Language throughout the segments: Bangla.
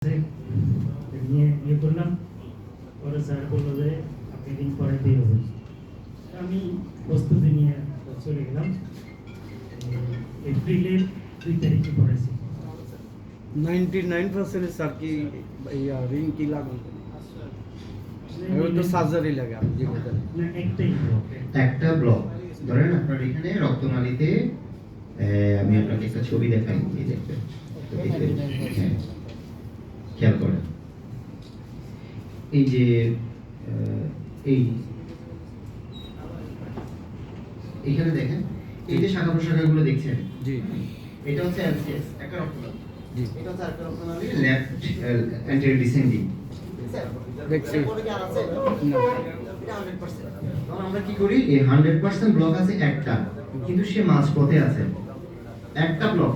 নিয়ে করলাম। পরে স্যার বললো যে আপনি দিন পড়াইতেই হবে। আমি প্রস্তুতি নিয়ে চলে গেলাম। এপ্রিলের 2 তারিখে পড়াইছি। 99% স্যার কি রিং কি লাগান তো সার্জারি লাগে আমি যে কথা না, একটাই একটা ব্লক ধরেন আপনার এখানে রক্তনালীতে আমি আপনাকে একটা ছবি দেখাই, এই দেখবেন হ্যাঁ, খেয়াল করেন এই যে এই এইখানে দেখেন এই যে শাখা প্রশাখাগুলো দেখছেন, জি এটা হচ্ছে এলসিএস একটা রক্তনালী, জি এটা হচ্ছে আরেকটা রক্তনালী লেফট অ্যান্টেরিয়র ডিসেন্ডিং। দেখছি না তখন আমরা কি করি, এই 100% ব্লক আছে একটা, কিন্তু সে মাঝপথে আছে একটা ব্লক।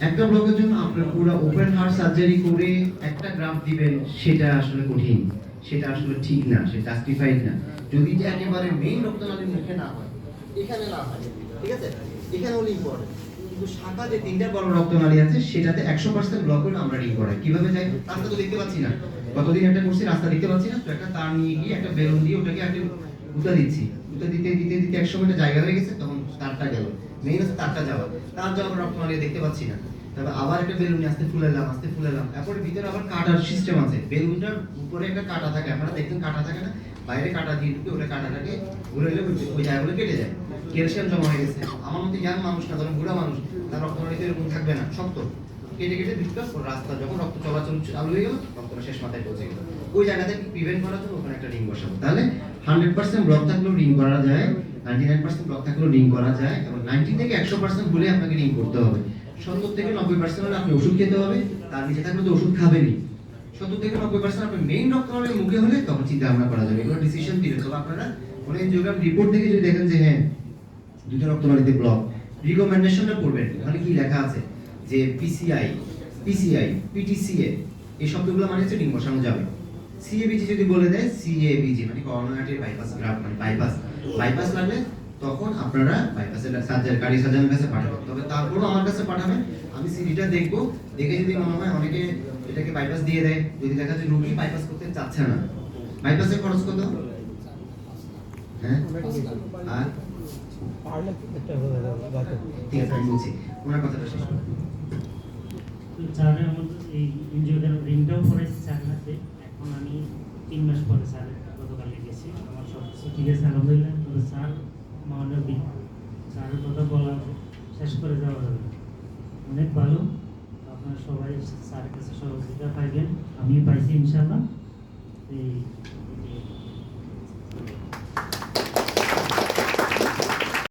একটা ব্লকের জন্য আপনার পুরো ওপেন হার্ট সার্জারি করে একটা গ্রাফ দিবেন, সেটা আসলে কঠিন, সেটা আসলে ঠিক না, সেটা জাস্টিফাইড না। যদি যে একেবারে মেইন রক্তনালীর মুখে না হয়, এখানে না হয়, ঠিক আছে, এখানেও লিঙ্ক করে, কিন্তু শাখা যে তিনটা বড় রক্তনালী আছে সেটাতে 100% ব্লক হলে আমরা লিঙ্ক করাই। কিভাবে যাই, রাস্তা তো দেখতে পাচ্ছি না, কতদিন একটা করছি রাস্তা দেখতে পাচ্ছি না, তো একটা তার নিয়ে গিয়ে একটা বেলুন দিয়ে ওটাকে একটা গুতা দিচ্ছি, গুতা দিতে দিতে দিতে এক সময় জায়গা হয়ে গেছে, তখন তারটা গেল, মেইন হচ্ছে তারটা যাওয়া, তার যাওয়ার রক্তনালী দেখতে পাচ্ছি না, তারপর আবার একটা বেলুন আস্তে ফুলালাম আস্তে ফুলালাম, তারপরে ভিতরে আবার কাটার সিস্টেম আছে, বেলুনটার উপরে একটা কাটা থাকে, আপনারা দেখবেন কাটা থাকে না, বাইরে কাটা দিয়ে ঢুকে ওটা কাটাটাকে ঘুরাইলে ওই জায়গাগুলো কেটে যায়, ক্যালসিয়াম জমা হয়ে গেছে। আমার মতো ইয়াং মানুষ না, ধরেন বুড়া মানুষ, তার রক্তনালীতে এরকম থাকবে না, শক্ত, কেটে কেটে দিতে রাস্তা যখন রক্ত চলাচল চালু হয়ে গেল, রক্তটা শেষ মাথায় পৌঁছে গেল, ওই জায়গাতে প্রিভেন্ট করার জন্য ওখানে একটা রিং বসাবো। তাহলে 100% ব্লক থাকলেও রিং করা যায়, 99% ব্লক থাকলেও রিং করা যায়, এবং 90 থেকে 100% হলে আপনাকে রিং করতে হবে। 70 থেকে 90% হলে আপনি ওষুধ খেতে হবে, তার নিচে থাকলে তো ওষুধ খাবেনই। 70 থেকে 90% আপনি মেইন রক্তনালীর মুখে হলে তখন চিন্তা ভাবনা করা যাবে, এগুলো ডিসিশন দিবে। তবে আপনারা অনেক জিওগ্রাফি রিপোর্ট থেকে যদি দেখেন যে হ্যাঁ দুটো রক্তনালীতে ব্লক, রিকমেন্ডেশনটা পড়বেন, ওখানে কি লেখা আছে যে পিসিআই, পিটিসিএ, এই শব্দগুলো মানে হচ্ছে রিং বসানো যাবে। সিএবিজি যদি বলে দেয়, সিএবিজি মানে করোনারি আর্টারি বাইপাস গ্রাফ, মানে বাইপাস লাগলে তখন আপনারা বাইপাসের সার্জারি গাড়ি সার্জনের কাছে পাঠাবেন। তবে তারপরও আমার কাছে পাঠাবেন, আমি সিডিটা দেখবো, দেখে যদি মনে হয় অনেকে এটাকে বাইপাস দিয়ে দেয়, যদি দেখা যায় রোগী বাইপাস করতে চাচ্ছে না, বাইপাসের খরচ কত? হ্যাঁ আর ঠিক আছে আমি বলছি, ওনার কথাটা শেষ করুন। স্যার আমাদের এই এনজিওটার রিংটাও পড়াইছি স্যার হাতে। এখন আমি 3 মাস পরে স্যার গতকাল গেছি, আমার সব কিছু ঠিক আছে আলহামদুলিল্লাহ। তবে স্যার মানবিক, স্যারের কথা বলা শেষ করে যাওয়া যাবে, অনেক ভালো। আপনারা সবাই স্যারের কাছে সহযোগিতা পাইবেন, আমিও পাইছি ইনশাআল্লাহ। এই